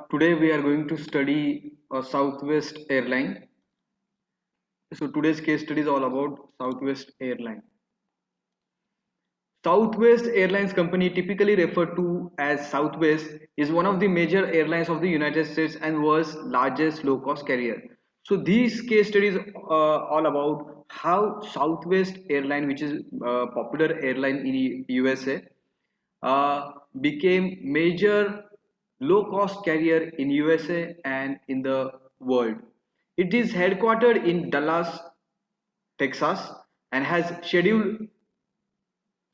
Today we are going to study a Southwest airline. So today's case study is all about Southwest airline. Southwest Airlines Company, typically referred to as Southwest, is one of the major airlines of the United States and world's largest low-cost carrier. So these case studies all about how Southwest Airline, which is a popular airline in USA, became major low-cost carrier in USA and in the world. It is headquartered in Dallas, Texas, and has scheduled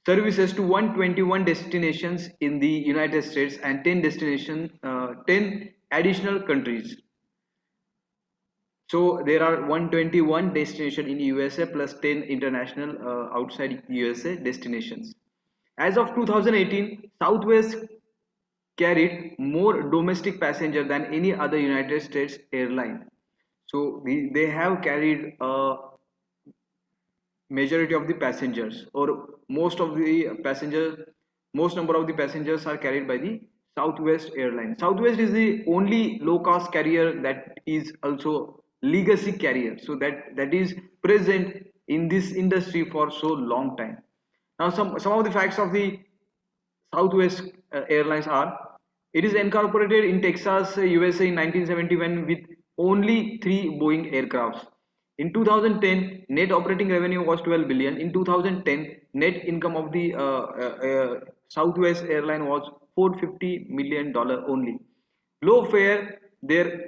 services to 121 destinations in the United States and 10 additional countries. So there are 121 destinations in USA plus 10 international outside USA destinations. As of 2018, Southwest carried more domestic passenger than any other United States airline. So they have carried majority of the passengers, or most number of the passengers are carried by the Southwest airline. Southwest is the only low cost carrier that is also legacy carrier, so that is present in this industry for so long time. Now some of the facts of the Southwest Airlines are: it is incorporated in Texas, USA in 1971 with only 3 Boeing aircrafts. In 2010, net operating revenue was 12 billion. In 2010, net income of the Southwest Airline was $450 million only. Low fare, their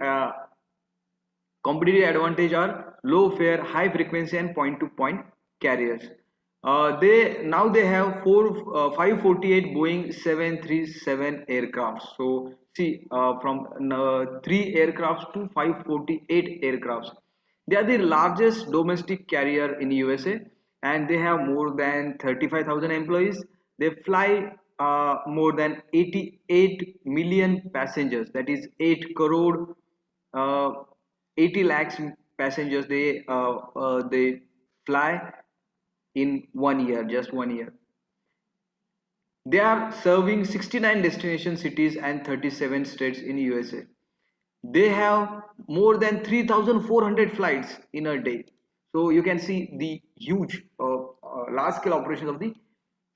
competitive advantage are low fare, high frequency, and point-to-point carriers. They have 548 Boeing 737 aircrafts. So see, from 3 aircrafts to 548 aircrafts. They are the largest domestic carrier in USA, and they have more than 35,000 employees. They fly more than 88 million passengers. That is 8 crore, uh, 80 lakhs passengers they fly in 1 year, just 1 year. They are serving 69 destination cities and 37 states in USA. They have more than 3,400 flights in a day. So you can see the huge large scale operations of the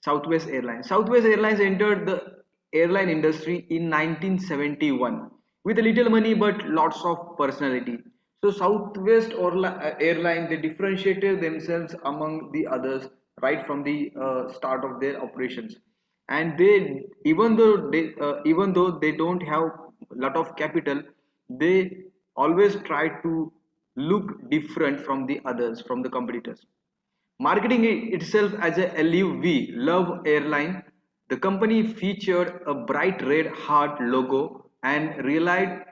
Southwest Airlines. Southwest Airlines entered the airline industry in 1971 with a little money but lots of personality. So Southwest Airline, they differentiated themselves among the others right from the start of their operations. And they, even though they don't have a lot of capital, they always try to look different from the others, from the competitors. Marketing itself as a LUV, Love Airline, the company featured a bright red heart logo and relied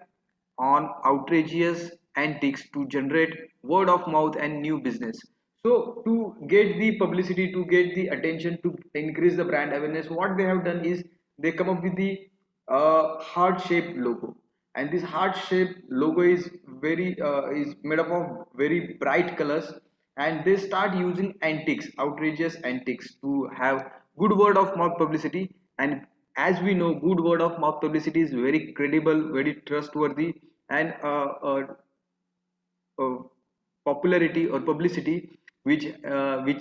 on outrageous antics to generate word of mouth and new business. So to get the publicity, to get the attention, to increase the brand awareness, what they have done is they come up with the heart-shaped logo, and this heart-shaped logo is made up of very bright colors, and they start using antics, outrageous antics, to have good word of mouth publicity. And as we know, good word of mouth publicity is very credible, very trustworthy, and uh, popularity or publicity which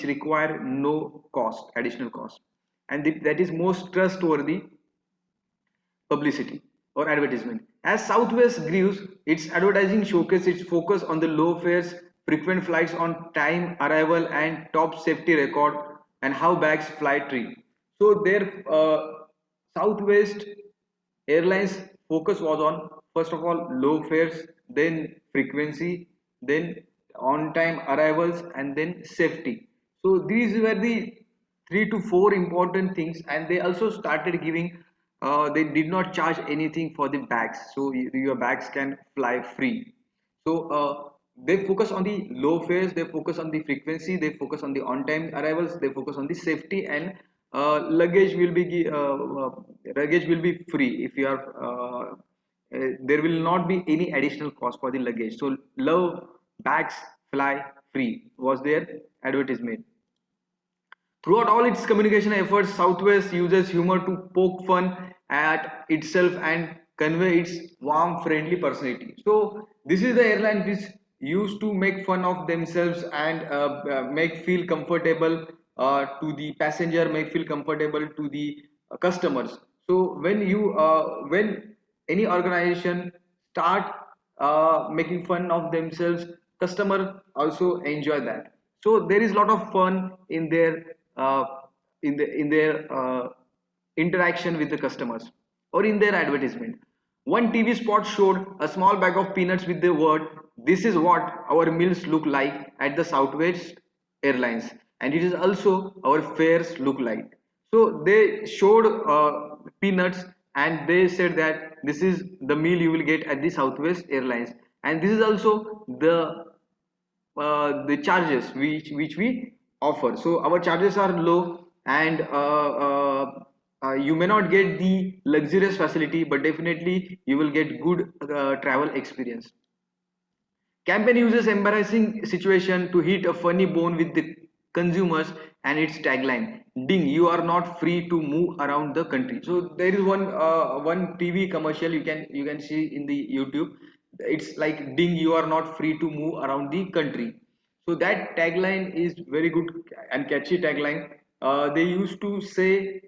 require no cost, additional cost, and that is most trustworthy publicity or advertisement. As Southwest grows, its advertising showcase its focus on the low fares, frequent flights on time arrival, and top safety record, and how bags fly free. So their Southwest Airlines focus was on, first of all, low fares, then frequency, then on time arrivals, and then safety. So these were the 3 to 4 important things, and they also started giving, they did not charge anything for the bags, so your bags can fly free. So they focus on the low fares, they focus on the frequency, they focus on the on time arrivals, they focus on the safety, and luggage will be free if you are there will not be any additional cost for the luggage. So love bags fly free was their advertisement. Throughout all its communication efforts, Southwest uses humor to poke fun at itself and convey its warm, friendly personality. So this is the airline which used to make fun of themselves and make feel comfortable to the passenger, make feel comfortable to the customers. So when any organization start making fun of themselves, customer also enjoy that. So there is a lot of fun in their uh, interaction with the customers or in their advertisement. One TV spot showed a small bag of peanuts with the word, "This is what our meals look like at the Southwest Airlines, and it is also our fares look like." So they showed peanuts and they said that this is the meal you will get at the Southwest Airlines, and this is also the charges which we offer. So our charges are low, and you may not get the luxurious facility, but definitely you will get good travel experience. Campaign uses embarrassing situation to hit a funny bone with the consumers and its tagline, "Ding, you are not free to move around the country." So there is one TV commercial you can see in the YouTube. It's like, "Ding, you are not free to move around the country." So that tagline is very good and catchy tagline. They used to say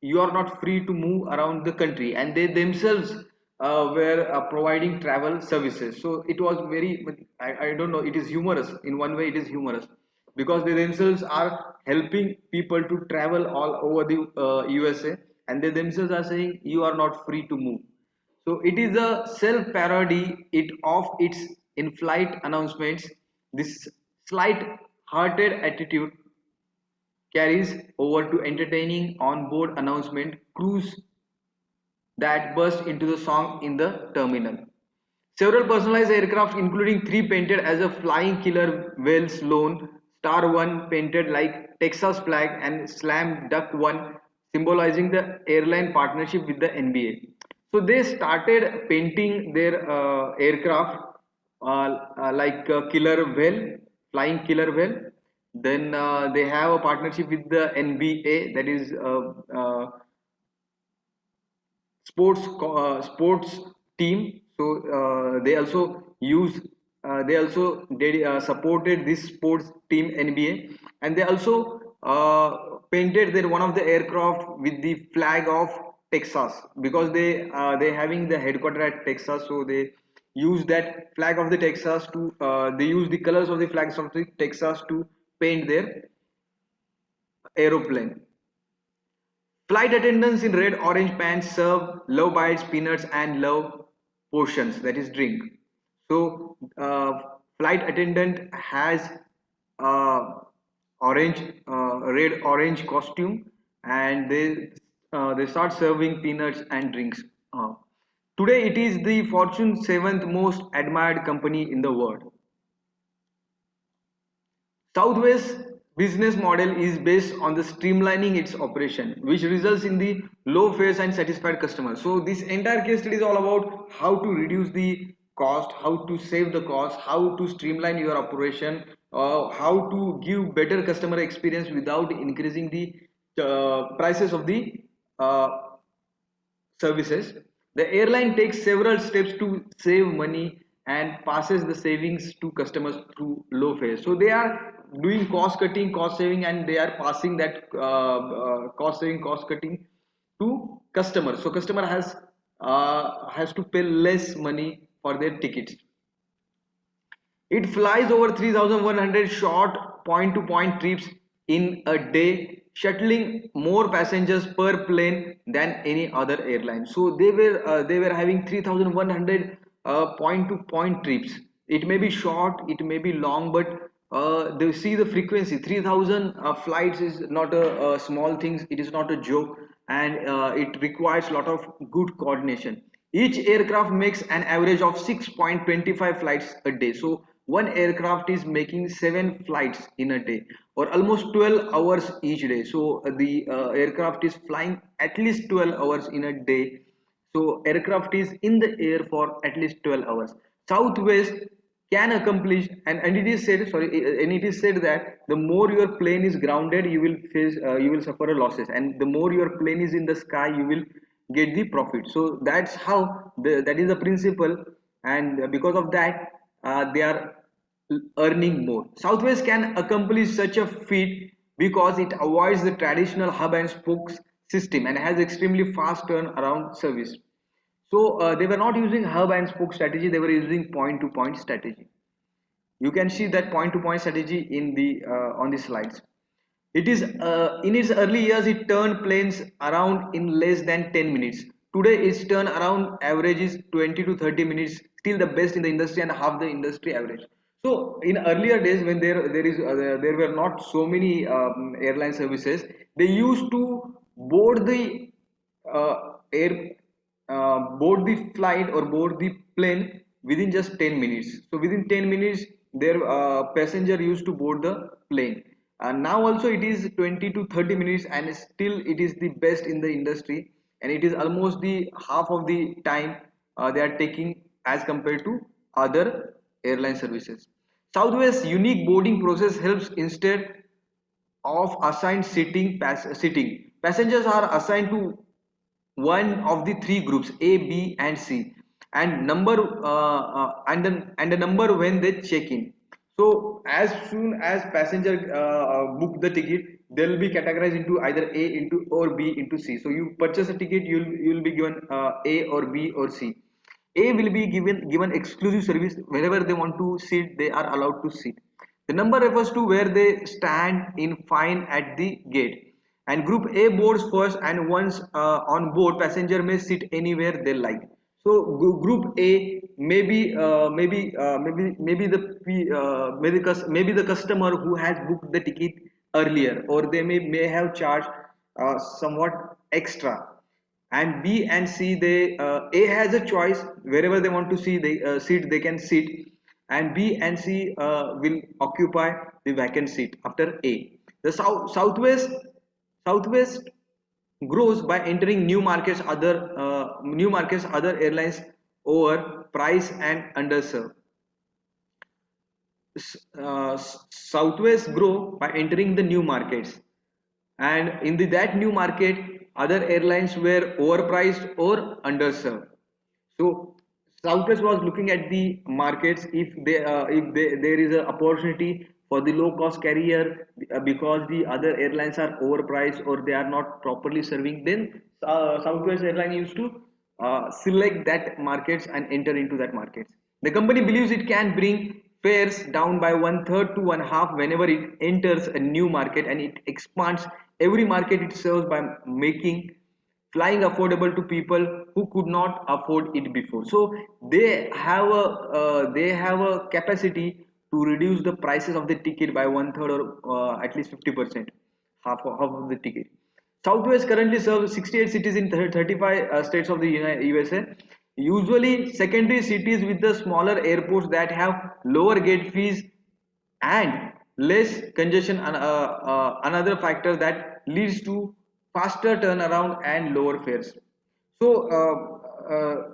you are not free to move around the country, and they themselves were providing travel services. So it was very, I don't know, it is humorous. In one way it is humorous because they themselves are helping people to travel all over the USA, and they themselves are saying you are not free to move. So it is a self parody it of its in flight announcements. This slight hearted attitude carries over to entertaining on-board announcement crews that burst into the song in the terminal. Several personalized aircraft, including three painted as a flying killer whale Sloan, Star One painted like Texas flag, and Slam Duck One, symbolizing the airline partnership with the NBA. So they started painting their aircraft like killer whale, flying killer whale. Then they have a partnership with the NBA, that is sports team. So they also use they also supported this sports team NBA, and they also painted their one of the aircraft with the flag of Texas, because they having the headquarter at Texas. So they use that flag of the Texas to they use the colors of the flags of the Texas to paint their aeroplane. Flight attendants in red orange pants serve love bites, peanuts, and love potions, that is drink. So flight attendant has uh, orange, red orange costume, and they start serving peanuts and drinks. Today it is the Fortune seventh most admired company in the world. Southwest business model is based on the streamlining its operation, which results in the low fares and satisfied customers. So this entire case study is all about how to reduce the cost, how to save the cost, how to streamline your operation, how to give better customer experience without increasing the prices of the uh, services. The airline takes several steps to save money and passes the savings to customers through low fares. So they are doing cost cutting, cost saving, and they are passing that cost saving, cost cutting to customers. So customer has to pay less money for their tickets. It flies over 3,100 short point-to-point trips in a day, shuttling more passengers per plane than any other airline. So they were having 3,100 point-to-point trips. It may be short, it may be long, but they see the frequency. 3,000 flights is not a small thing. It is not a joke, and it requires a lot of good coordination. Each aircraft makes an average of 6.25 flights a day. So one aircraft is making 7 flights in a day, or almost 12 hours each day. So the aircraft is flying at least 12 hours in a day. So aircraft is in the air for at least 12 hours. Southwest can accomplish, and it is said, sorry, and it is said that the more your plane is grounded, you will suffer a losses, and the more your plane is in the sky, you will get the profit. So that's how that is the principle, and because of that, they are earning more. Southwest can accomplish such a feat because it avoids the traditional hub and spokes system and has extremely fast turnaround service. So they were not using hub and spoke strategy; they were using point to point strategy. You can see that point to point strategy in the on the slides. It is in its early years it turned planes around in less than 10 minutes. Today its turn around average is 20 to 30 minutes, still the best in the industry and half the industry average. So in earlier days when there were not so many airline services, they used to board the air board the flight or board the plane within just 10 minutes. So within 10 minutes their passenger used to board the plane, and now also it is 20 to 30 minutes and still it is the best in the industry, and it is almost the half of the time they are taking as compared to other airline services. Southwest unique boarding process helps instead of assigned sitting. Passengers are assigned to one of the three groups A, B, and C, and the number when they check in. So as soon as passenger book the ticket, they'll be categorized into either A into or B into C. So you purchase a ticket, you'll be given A or B or C. A will be given exclusive service wherever they want to sit. They are allowed to sit. The number refers to where they stand in fine at the gate. And group A boards first, and once on board, passenger may sit anywhere they like. So group A maybe the customer who has booked the ticket earlier, or they may have charged somewhat extra, and B and C, they A has a choice wherever they want to see they sit, they can sit, and B and C will occupy the vacant seat after A. The Southwest grows by entering new markets other airlines over price and underserved. Southwest grow by entering the new markets, and in that new market other airlines were overpriced or underserved. So Southwest was looking at the markets, there is an opportunity for the low cost carrier because the other airlines are overpriced or they are not properly serving, then Southwest airline used to select that markets and enter into that markets. The company believes it can bring fares down by one third to one half whenever it enters a new market, and it expands every market it serves by making flying affordable to people who could not afford it before. So they have a capacity to reduce the prices of the ticket by one third or at least 50%, half of the ticket. Southwest currently serves 68 cities in 35 states of the USA. Usually secondary cities with the smaller airports that have lower gate fees and less congestion, another factor that leads to faster turnaround and lower fares. So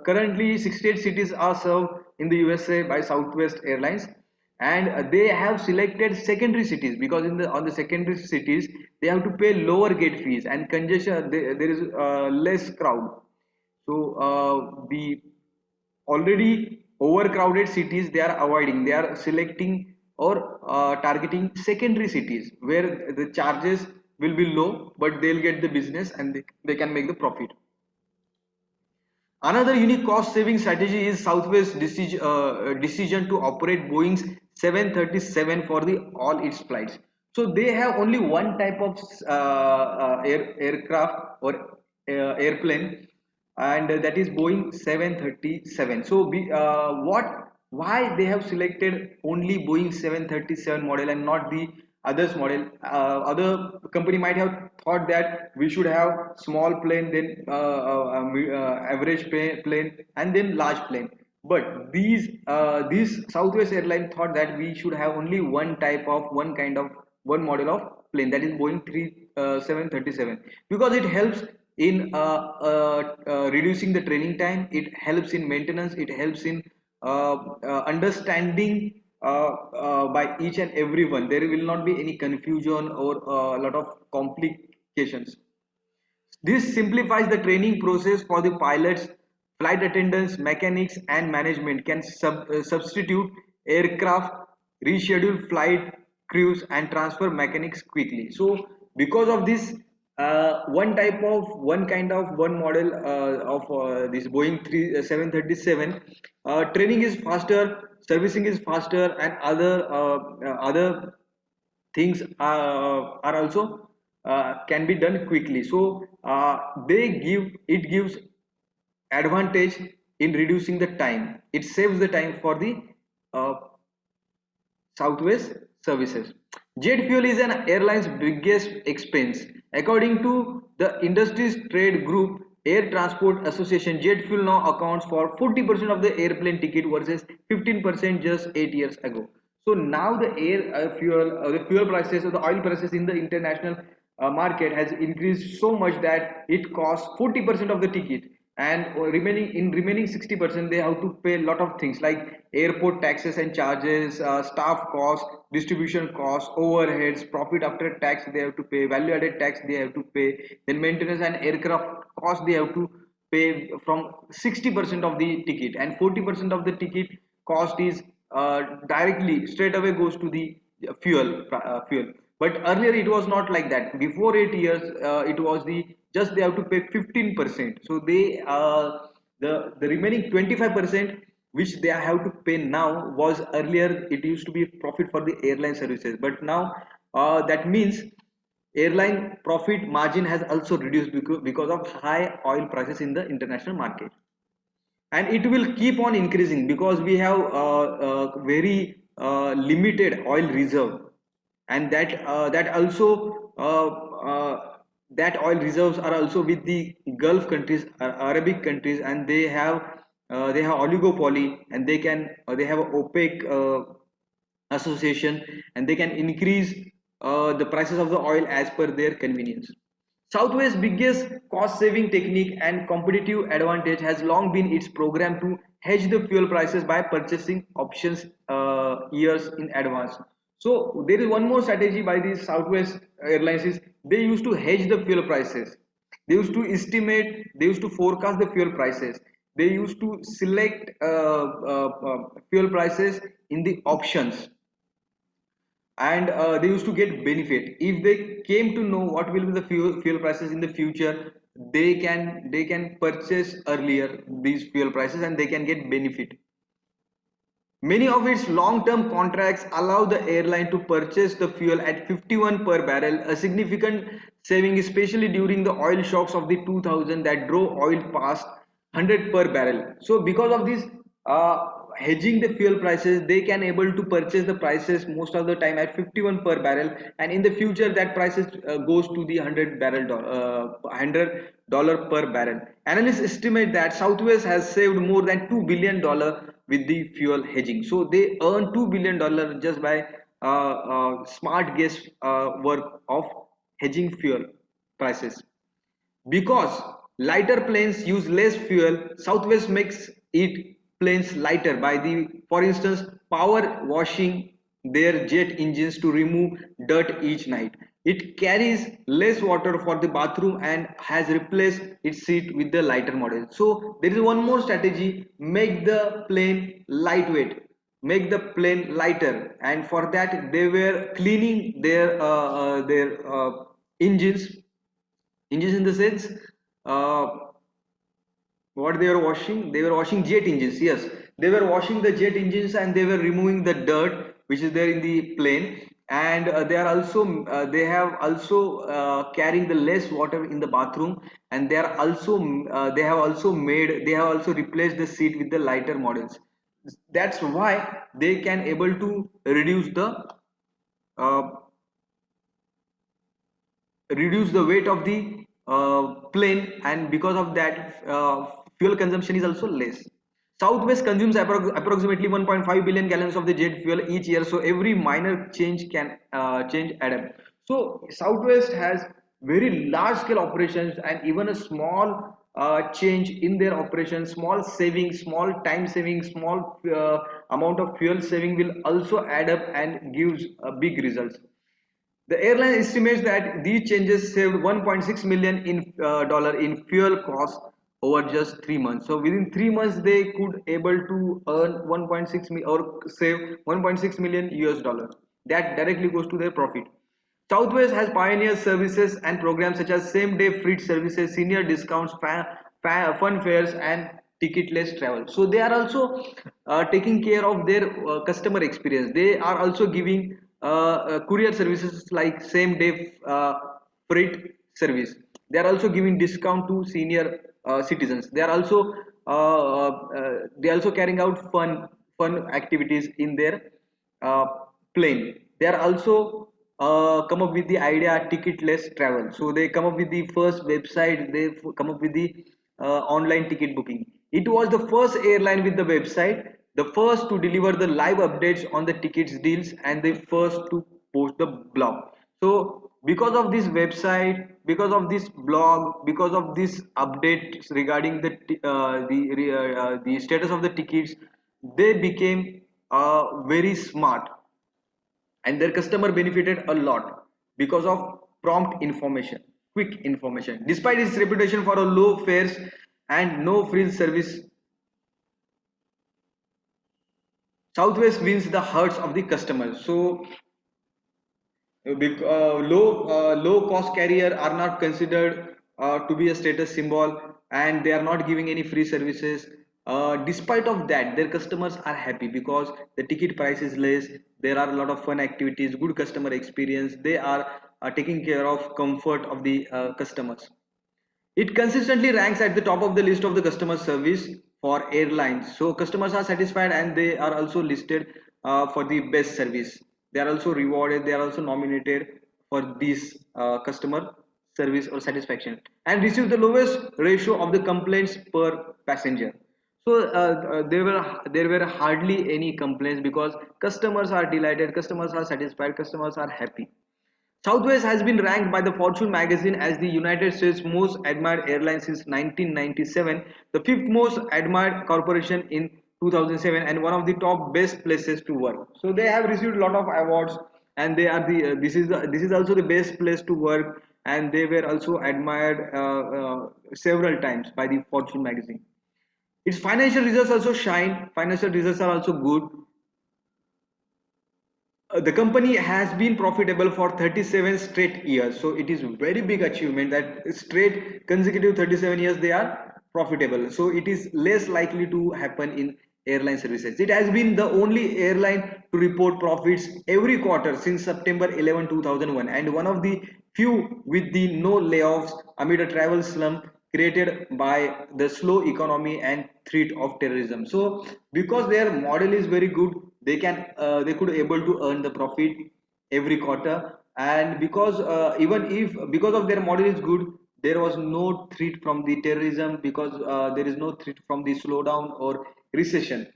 currently 68 cities are served in the USA by Southwest Airlines, and they have selected secondary cities because in the on the secondary cities they have to pay lower gate fees and congestion, there is less crowd. So the already overcrowded cities they are avoiding, they are selecting or targeting secondary cities where the charges will be low but they'll get the business and they can make the profit. Another unique cost saving strategy is Southwest's decision to operate Boeing's 737 for the all its flights. So they have only one type of aircraft or airplane, and that is Boeing 737. So why they have selected only Boeing 737 model and not the others model? Other company might have thought that we should have small plane, then average plane, and then large plane. But these Southwest Airlines thought that we should have only one model of plane, that is Boeing 737, because it helps in reducing the training time, it helps in maintenance, it helps in understanding by each and everyone. There will not be any confusion or a lot of complications. This simplifies the training process for the pilots, flight attendants, mechanics, and management can substitute aircraft, reschedule flight crews, and transfer mechanics quickly. So, because of this, one model of this Boeing 737, training is faster, servicing is faster, and other things are also can be done quickly. So it gives advantage in reducing the time. It saves the time for the uh, Southwest services. Jet fuel is an airline's biggest expense. According to the industry's trade group Air Transport Association, jet fuel now accounts for 40% of the airplane ticket versus 15% just 8 years ago. So now the fuel prices or the oil prices in the international market has increased so much that it costs 40% of the ticket, and remaining 60% they have to pay a lot of things like airport taxes and charges, staff costs, distribution costs, overheads, profit after tax they have to pay, value added tax they have to pay, then maintenance and aircraft cost they have to pay from 60% of the ticket, and 40% of the ticket cost is directly straight away goes to the fuel. But earlier it was not like that. Before 8 years it was the just they have to pay 15%. So the remaining 25% which they have to pay now was earlier it used to be profit for the airline services, but now that means airline profit margin has also reduced because of high oil prices in the international market, and it will keep on increasing because we have very limited oil reserve, and that oil reserves are also with the Gulf countries, Arabic countries, and they have oligopoly, and they have OPEC association, and they can increase the prices of the oil as per their convenience. Southwest's biggest cost saving technique and competitive advantage has long been its program to hedge the fuel prices by purchasing options years in advance. So there is one more strategy by the Southwest Airlines is they used to hedge the fuel prices. They used to forecast the fuel prices. They used to select fuel prices in the options, and they used to get benefit if they came to know what will be the fuel prices in the future. They can purchase earlier these fuel prices and they can get benefit. Many of its long-term contracts allow the airline to purchase the fuel at 51 per barrel, a significant saving especially during the oil shocks of the 2000 that drove oil past 100 per barrel. So because of this hedging the fuel prices, they can able to purchase the prices most of the time at 51 per barrel, and in the future that prices goes to the 100 dollar per barrel. Analysts estimate that Southwest has saved more than $2 billion with the fuel hedging. So they earn $2 billion just by smart guess work of hedging fuel prices. Because lighter planes use less fuel, Southwest makes it planes lighter by the, for instance, power washing their jet engines to remove dirt each night. It carries less water for the bathroom and has replaced its seat with the lighter model. So there is one more strategy: make the plane lightweight, make the plane lighter, and for that they were cleaning their engines in the sense, uh, what they were washing, they were washing jet engines. Yes, they were washing the jet engines and they were removing the dirt which is there in the plane, and they have also carrying the less water in the bathroom, and they have also replaced the seat with the lighter models. That's why they can able to uh, reduce the weight of the plane, and because of that fuel consumption is also less. Southwest consumes approximately 1.5 billion gallons of the jet fuel each year, so every minor change add up. So Southwest has very large scale operations, and even a small change in their operations, small saving, small time saving, small amount of fuel saving will also add up and gives big results. The airline estimates that these changes saved 1.6 million in dollar in fuel costs over just 3 months. So within 3 months, they could able to earn 1.6 or save 1.6 million US dollars. That directly goes to their profit. Southwest has pioneered services and programs such as same-day freight services, senior discounts, fun fares, and ticketless travel. So they are also taking care of their customer experience. They are also giving courier services like same-day freight service. They are also giving discount to senior citizens. They are also carrying out fun activities in their uh, plane. They are also come up with the idea ticketless travel. So they come up with the first website. They come up with the online ticket booking. It was the first airline with the website, the first to deliver the live updates on the tickets deals, and the first to post the blog. So because of this website, because of this blog, because of this updates regarding the status of the tickets, they became very smart, and their customer benefited a lot because of prompt information, quick information. Despite its reputation for a low fares and no frills service, Southwest wins the hearts of the customers. So low cost carrier are not considered to be a status symbol, and they are not giving any free services. Despite of that, their customers are happy because the ticket price is less. There are a lot of fun activities, good customer experience. They are taking care of comfort of the customers. It consistently ranks at the top of the list of the customer service for airlines. So customers are satisfied, and they are also listed for the best service. They are also rewarded. They are also nominated for this customer service or satisfaction, and receive the lowest ratio of the complaints per passenger. So there were hardly any complaints because customers are delighted, customers are satisfied, customers are happy. Southwest has been ranked by the Fortune magazine as the United States' most admired airline since 1997, the fifth most admired corporation in 2007, and one of the top best places to work. So they have received a lot of awards, and they are this is also the best place to work, and they were also admired several times by the Fortune magazine. Its financial results also shine. Financial results are also good. The company has been profitable for 37 straight years, so it is very big achievement that straight consecutive 37 years they are profitable. So it is less likely to happen in airline services. It has been the only airline to report profits every quarter since September 11 2001, and one of the few with the no layoffs amid a travel slump created by the slow economy and threat of terrorism. So because their model is very good, they could able to earn the profit every quarter. And because even if because of their model is good, there was no threat from the terrorism, because there is no threat from the slowdown or recession.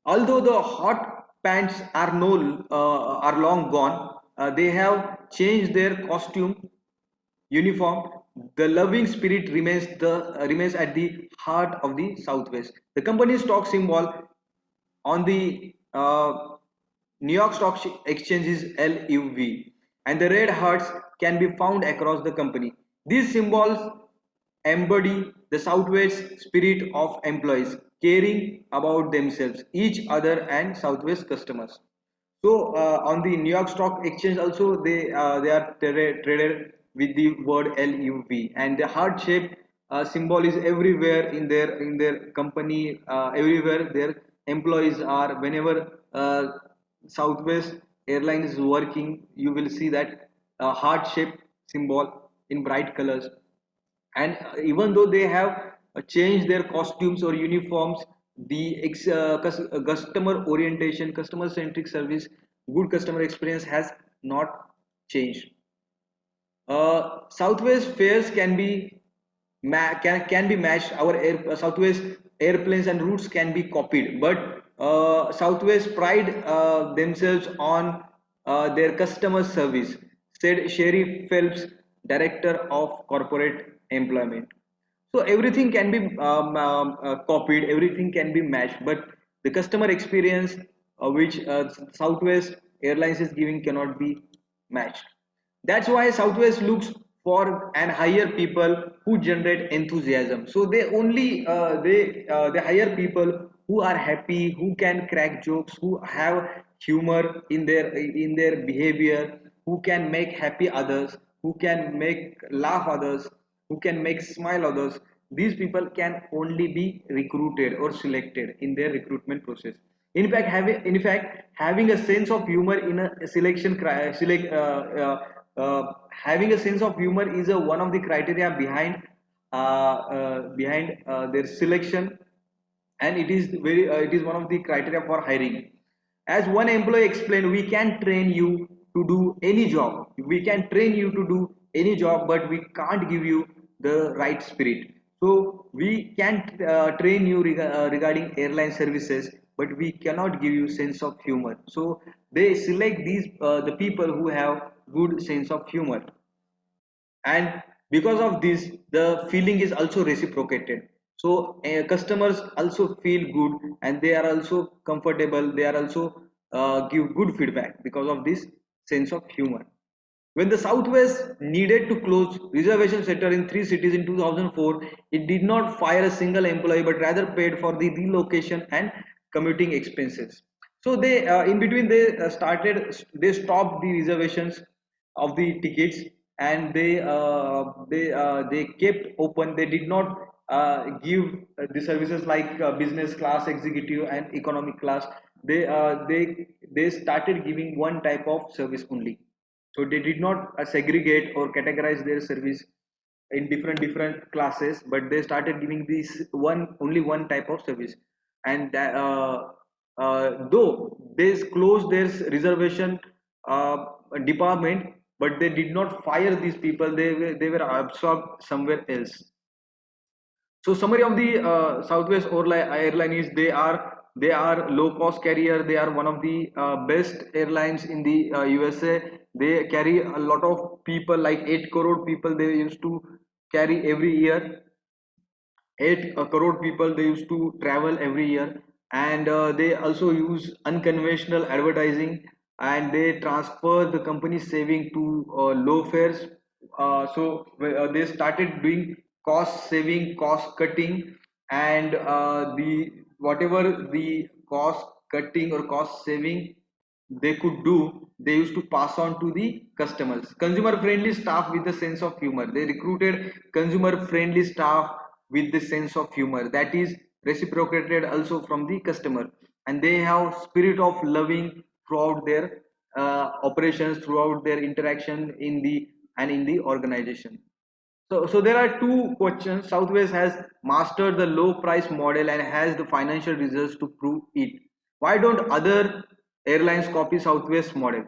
Although the hot pants are no are long gone, they have changed their costume uniform. The loving spirit remains at the heart of the Southwest. The company's stock symbol on the New York Stock Exchange is LUV, and the red hearts can be found across the company. These symbols embody the Southwest spirit of employees caring about themselves, each other, and Southwest customers. So on the New York Stock Exchange also, they are traded with the word LUV, and the heart shape symbol is everywhere in their company. Everywhere their employees are. Whenever Southwest Airlines is working, you will see that heart shape symbol in bright colors. And even though they have changed their costumes or uniforms, the customer orientation, customer centric service, good customer experience has not changed. Southwest fares can be matched. Our Southwest airplanes and routes can be copied, but Southwest pride themselves on their customer service, said Sherry Phelps, director of corporate employment. So everything can be copied, everything can be matched, but the customer experience which Southwest Airlines is giving cannot be matched. That's why Southwest looks for and hire people who generate enthusiasm. So they hire people who are happy, who can crack jokes, who have humor in their behavior, who can make happy others, who can make laugh others, who can make smile others. These people can only be recruited or selected in their recruitment process. In fact, having a sense of humor in a selection having a sense of humor is one of the criteria behind their selection, and it is one of the criteria for hiring. As one employee explained, we can train you to do any job. We can train you to do any job, but we can't give you the right spirit. So we can train you regarding airline services, but we cannot give you sense of humor. So they select these the people who have good sense of humor, and because of this the feeling is also reciprocated. So customers also feel good, and they are also comfortable, they are also give good feedback because of this sense of humor. When the Southwest needed to close reservation center in three cities in 2004, it did not fire a single employee but rather paid for the relocation and commuting expenses. So they in between they stopped the reservations of the tickets, and they kept open. They did not give the services like business class, executive, and economic class. They started giving one type of service only. So they did not segregate or categorize their service in different classes, but they started giving this only one type of service. And though they closed their reservation uh, department, but they did not fire these people. They were absorbed somewhere else. So summary of the Southwest airline is they are low cost carrier. They are one of the best airlines in the USA. They carry a lot of people, like 8 crore people they used to carry every year. 8 crore people they used to travel every year, and they also use unconventional advertising, and they transfer the company saving to low fares. They started doing cost saving, cost cutting, and the whatever the cost cutting or cost saving they could do, they used to pass on to the customers. Consumer friendly staff with the sense of humor, they recruited consumer friendly staff with the sense of humor that is reciprocated also from the customer, and they have spirit of loving throughout their operations, throughout their interaction in the organization. So there are two questions. Southwest has mastered the low price model and has the financial results to prove it. Why don't other airlines copy Southwest model?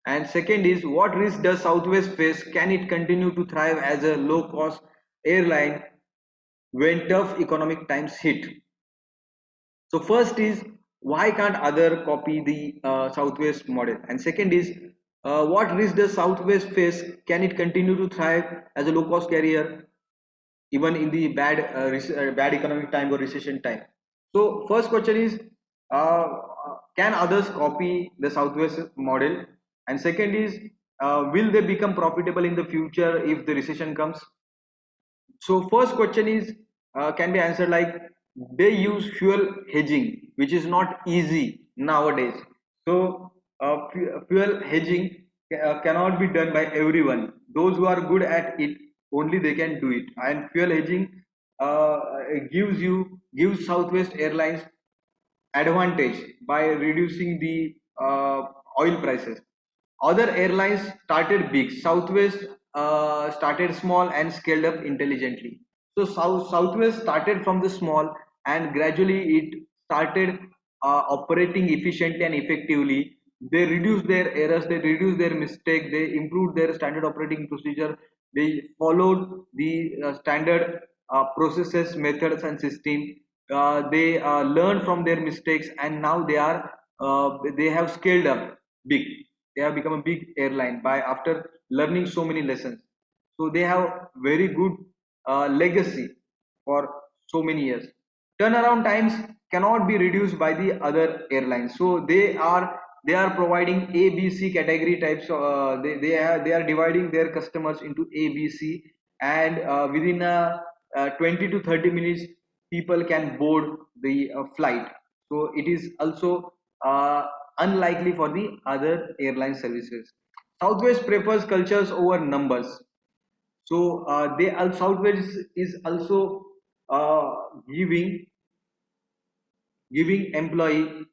And second is, what risk does Southwest face? Can it continue to thrive as a low cost airline when tough economic times hit? So first is, why can't other copy the Southwest model? And second is, what risk does Southwest face? Can it continue to thrive as a low cost carrier even in the bad economic time or recession time? So first question is, can others copy the Southwest model? And second is, will they become profitable in the future if the recession comes? So first question is can be answered like, they use fuel hedging, which is not easy nowadays. So fuel hedging cannot be done by everyone. Those who are good at it, only they can do it. And fuel hedging uh, gives Southwest Airlines advantage by reducing the oil prices. Other airlines started big. Southwest started small and scaled up intelligently. So Southwest started from the small, and gradually it started operating efficiently and effectively. They reduced their errors, they reduced their mistake, they improved their standard operating procedure. They followed the standard processes, methods, and system. They learned from their mistakes, and now they have scaled up big. They have become a big airline by after learning so many lessons. So they have very good legacy for so many years. Turnaround times cannot be reduced by the other airlines, so they are they are providing A, B, C category types. They are dividing their customers into A, B, C, and within 20 to 30 minutes, people can board the flight. So it is also unlikely for the other airline services. Southwest prefers cultures over numbers. So Southwest is also uh, giving employee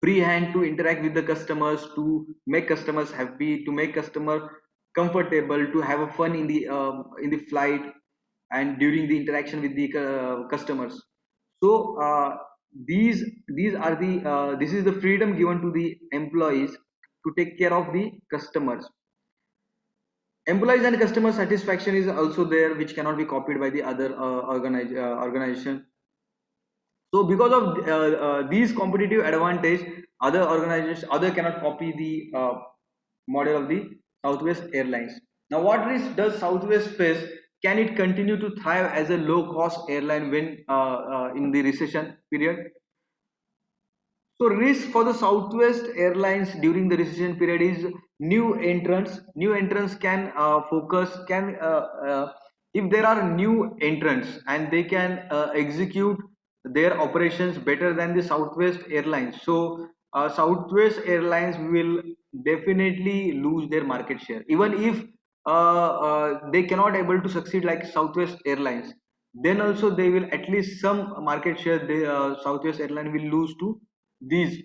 free hand to interact with the customers, to make customers happy, to make customer comfortable, to have a fun in the flight and during the interaction with the customers. So these are the this is the freedom given to the employees to take care of the customers. Employees and customer satisfaction is also there, which cannot be copied by the other organization. So because of these competitive advantage, other organizations other cannot copy the model of the Southwest Airlines. Now, what risk does Southwest face? Can it continue to thrive as a low cost airline when in the recession period? So risk for the Southwest Airlines during the recession period is new entrants. New entrants can if there are new entrants and they can execute their operations better than the Southwest Airlines. So Southwest Airlines will definitely lose their market share. Even if they cannot able to succeed like Southwest Airlines, then also they will at least some market share. The Southwest Airline will lose to these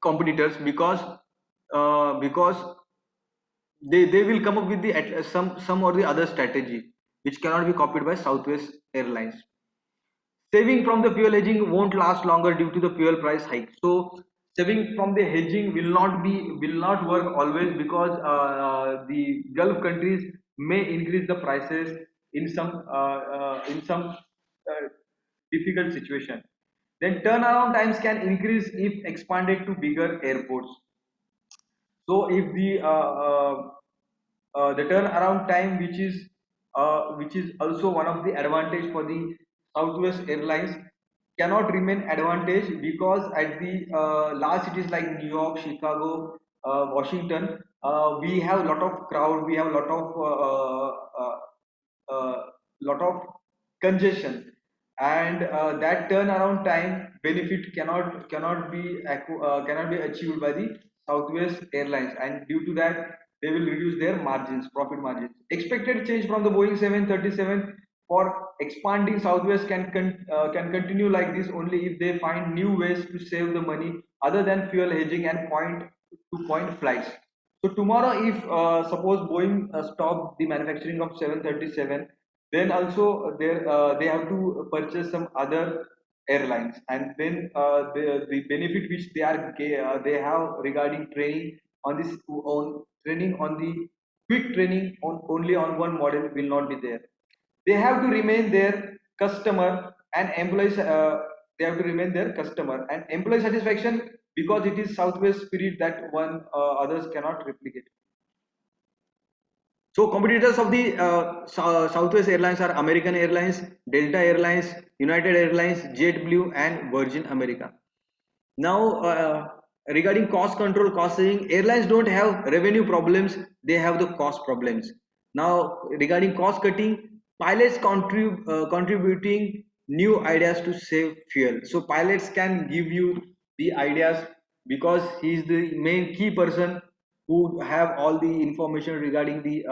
competitors because they will come up with the some or the other strategy which cannot be copied by Southwest Airlines. Saving from the fuel hedging won't last longer due to the fuel price hike. So saving from the hedging will not work always because the Gulf countries may increase the prices in some difficult situation. Then turnaround times can increase if expanded to bigger airports. So if the turnaround time, which is also one of the advantage for the Southwest Airlines, cannot remain advantage because at the large cities like New York, Chicago, Washington, we have a lot of crowd, we have a lot of congestion, and that turnaround time benefit cannot be achieved by the Southwest Airlines, and due to that they will reduce their margins, profit margins. Expected change from the Boeing 737 for expanding Southwest can continue like this only if they find new ways to save the money other than fuel hedging and point to point flights. So tomorrow, if suppose Boeing stop the manufacturing of 737, then also they have to purchase some other airlines, and then the benefit which they have regarding training on this on training on the quick training on only on one model will not be there. They have to remain their customer and employees. They have to remain their customer and employee satisfaction because it is Southwest spirit that one others cannot replicate. So competitors of the Southwest Airlines are American Airlines, Delta Airlines, United Airlines, JetBlue, and Virgin America. Now, regarding cost control, cost saving, airlines don't have revenue problems; they have the cost problems. Now, regarding cost cutting, pilots contributing new ideas to save fuel. So pilots can give you the ideas because he is the main key person who have all the information uh, regarding the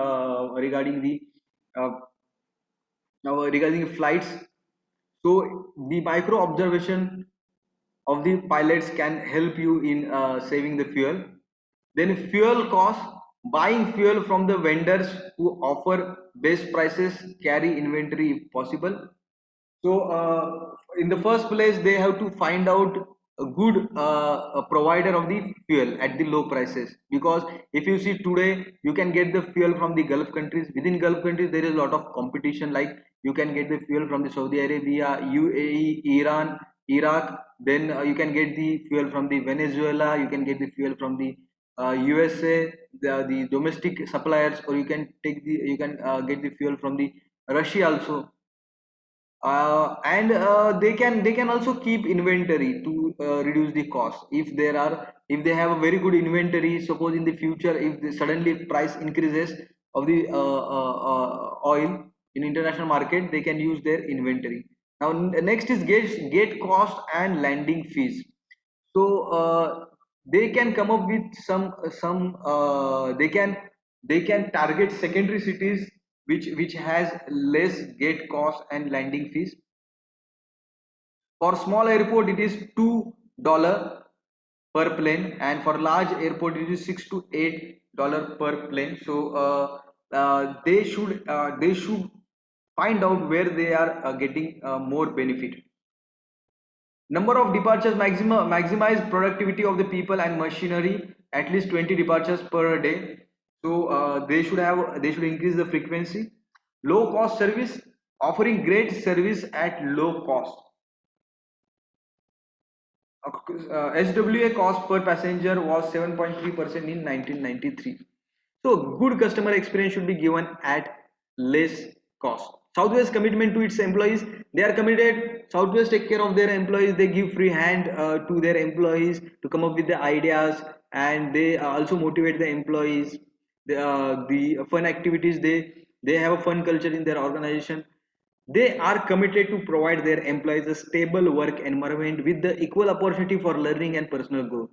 flights. So the micro observation of the pilots can help you in saving the fuel. Then fuel cost, buying fuel from the vendors who offer best prices, carry inventory if possible. So in the first place, they have to find out a good a provider of the fuel at the low prices, because if you see today, you can get the fuel from the Gulf countries. Within Gulf countries, there is a lot of competition. Like you can get the fuel from the Saudi Arabia, UAE, Iran, Iraq. Then you can get the fuel from the Venezuela. You can get the fuel from the USA, the domestic suppliers, or you can get the fuel from the Russia also. And they can also keep inventory to reduce the cost. If they have a very good inventory, suppose in the future if the suddenly price increases of the oil in international market, they can use their inventory. Now next is gate cost and landing fees. So they can come up with some they can target secondary cities which has less gate cost and landing fees. For small airport it is $2 per plane, and for large airport it is $6 to $8 per plane. So they should find out where they are getting more benefit. Number of departures maximize productivity of the people and machinery, at least 20 departures per day. So they should increase the frequency. Low cost service, offering great service at low cost. SWA cost per passenger was 7.3% in 1993. So good customer experience should be given at less cost. Southwest commitment to its employees, they are committed. Southwest take care of their employees. They give free hand to their employees to come up with the ideas, and they also motivate the employees. The fun activities, they have a fun culture in their organization. They are committed to provide their employees a stable work environment with the equal opportunity for learning and personal growth.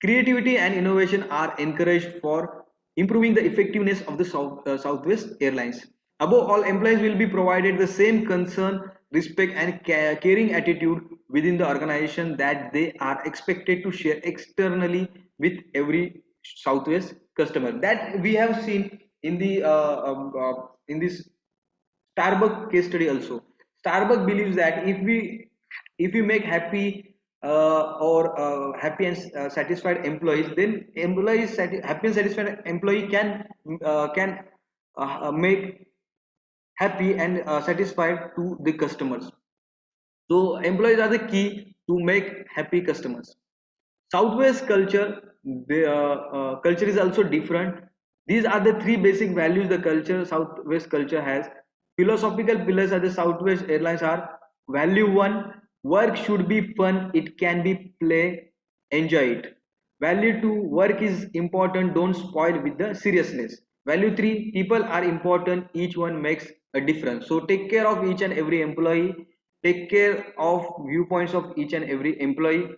Creativity and innovation are encouraged for improving the effectiveness of the Southwest Airlines. Above all, employees will be provided the same concern, respect, and caring attitude within the organization that they are expected to share externally with every Southwest customer. That we have seen in this Starbucks case study also. Starbucks believes that if we make happy or happy and satisfied employees, then happy and satisfied employee can make happy and satisfied to the customers. So employees are the key to make happy customers. Southwest culture, the culture is also different. These are the three basic values the culture Southwest culture has. Philosophical pillars of the Southwest Airlines are: value one, work should be fun, it can be play, enjoy it. Value two, work is important, don't spoil with the seriousness. Value three, people are important, each one makes a difference. So take care of each and every employee, take care of viewpoints of each and every employee.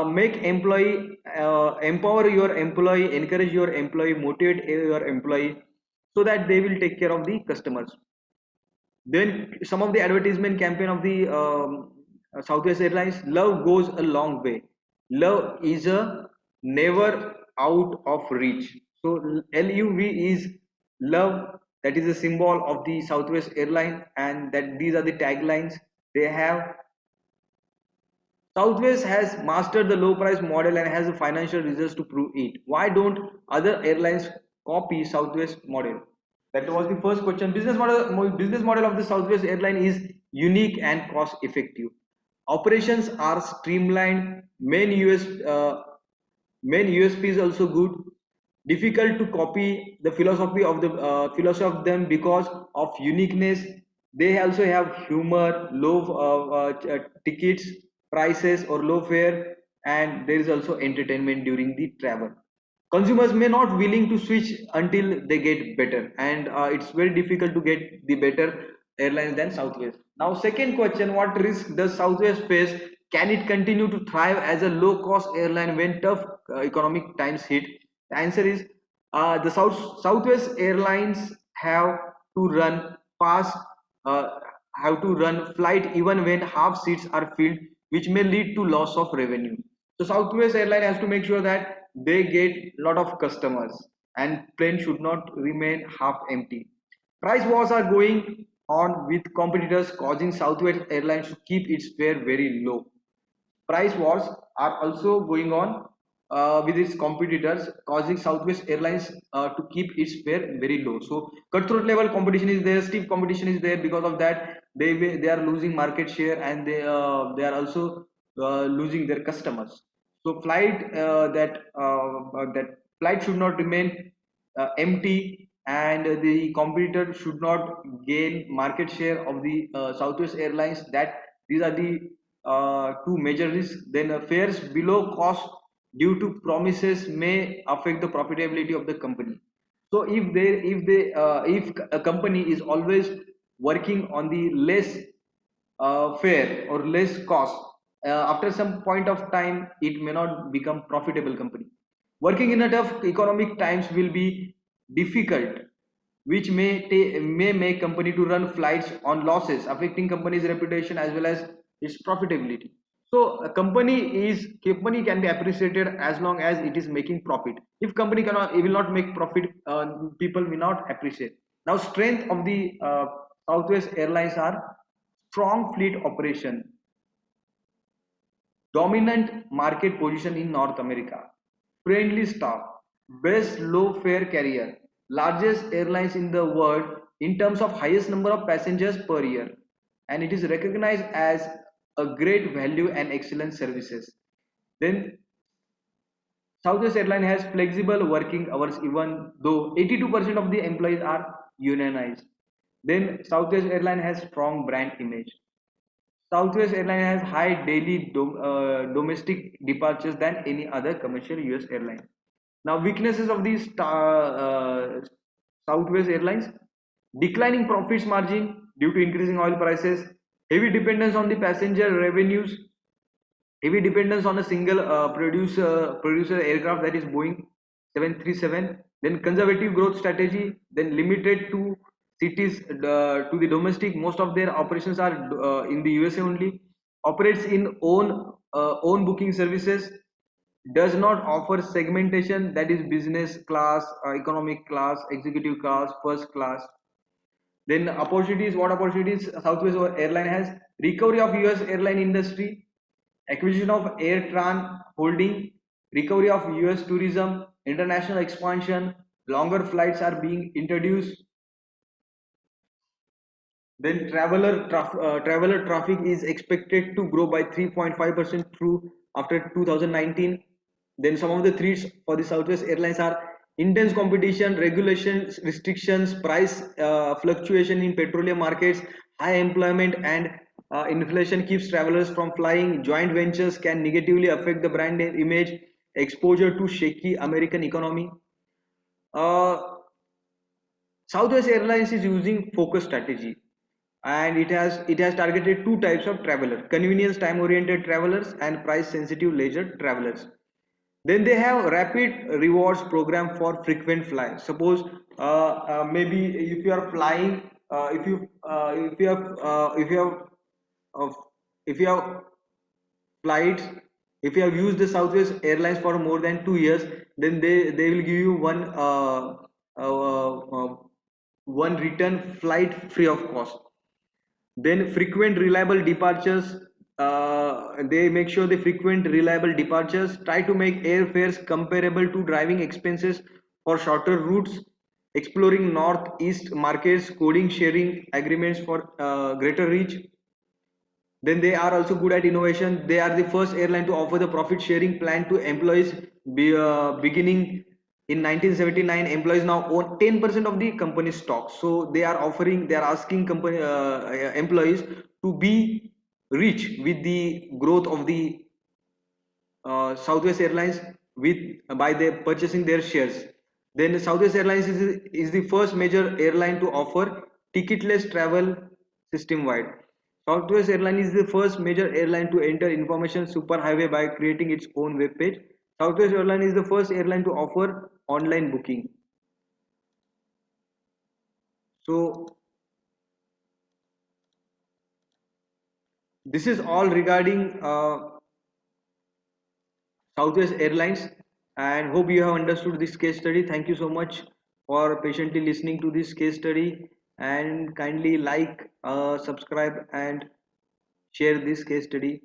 Make employee Empower your employee, encourage your employee, motivate your employee, so that they will take care of the customers. Then some of the advertisement campaign of the Southwest Airlines: love goes a long way, love is a never out of reach. So LUV is love, that is a symbol of the Southwest Airline, and that these are the taglines they have. Southwest has mastered the low price model and has the financial results to prove it. Why don't other airlines copy Southwest model? That was the first question. Business model of the Southwest airline is unique and cost effective. Operations are streamlined. Main USP is also good. Difficult to copy the philosophy of them because of uniqueness. They also have humor, low tickets prices or low fare, and there is also entertainment during the travel. Consumers may not willing to switch until they get better, and it's very difficult to get the better airlines than Southwest. Now second question: what risk does Southwest face? Can it continue to thrive as a low cost airline when tough economic times hit? The answer is the Southwest Airlines to run fast uh, have to run flight even when half seats are filled, which may lead to loss of revenue. So Southwest Airline has to make sure that they get lot of customers, and plane should not remain half empty. Price wars are going on with competitors, causing Southwest Airlines to keep its fare very low. Price wars are also going on with its competitors, causing Southwest Airlines to keep its fare very low. So cutthroat level competition is there, stiff competition is there. Because of that, they are losing market share, and they are also losing their customers. So that flight should not remain empty. and the competitor should not gain market share of the Southwest Airlines. That these are the two major risks. Then fares below cost due to promises may affect the profitability of the company. So if a company is always working on the less fare or less cost, after some point of time it may not become profitable company. Working in a tough economic times will be difficult, which may make company to run flights on losses, affecting company's reputation as well as its profitability. So a company can be appreciated as long as it is making profit. If company cannot, it will not make profit, people will not appreciate. Now strength of the Southwest Airlines are strong fleet operation, dominant market position in North America, friendly staff, best low fare carrier, largest airlines in the world in terms of highest number of passengers per year, and it is recognized as a great value and excellent services. Then Southwest Airline has flexible working hours even though 82% of the employees are unionized. Then Southwest Airline has strong brand image. Southwest Airlines has high daily domestic departures than any other commercial US airline. Now, weaknesses of the Southwest Airlines: declining profits margin due to increasing oil prices, heavy dependence on the passenger revenues, heavy dependence on a single producer aircraft, that is Boeing 737. Then conservative growth strategy, then limited to cities, to the domestic. Most of their operations are in the USA only. Operates in own booking services. Does not offer segmentation, that is business class, economic class, executive class, first class. Then opportunities, what opportunities Southwest Airline has: recovery of US airline industry, acquisition of AirTran Holding, recovery of US tourism, international expansion, longer flights are being introduced. Then traveler traffic is expected to grow by 3.5% through after 2019. Then some of the threats for the Southwest Airlines are intense competition, regulations, restrictions, price fluctuation in petroleum markets, high employment, and inflation keeps travelers from flying. Joint ventures can negatively affect the brand image. Exposure to shaky American economy. Uh, Southwest Airlines is using focus strategy, and it has targeted two types of traveler: convenience time oriented travelers and price sensitive leisure travelers. Then they have rapid rewards program for frequent flyers. Suppose maybe if you are flying, if you have uh, if you have flights, if you have used the Southwest Airlines for more than 2 years, then they will give you uh, uh, one return flight free of cost. Then frequent reliable departures, they make sure the frequent reliable departures, try to make airfares comparable to driving expenses for shorter routes, exploring northeast markets, coding sharing agreements for greater reach. Then they are also good at innovation. They are the first airline to offer the profit sharing plan to employees. Beginning in 1979, employees now own 10% of the company stock. So they are asking company employees to be rich with the growth of the Southwest Airlines with by their purchasing their shares. Then Southwest Airlines is the first major airline to offer ticketless travel system wide. Southwest Airlines is the first major airline to enter information superhighway by creating its own web page. Southwest Airlines is the first airline to offer online booking. So this is all regarding Southwest Airlines, and hope you have understood this case study. Thank you so much for patiently listening to this case study, and kindly like, subscribe and share this case study.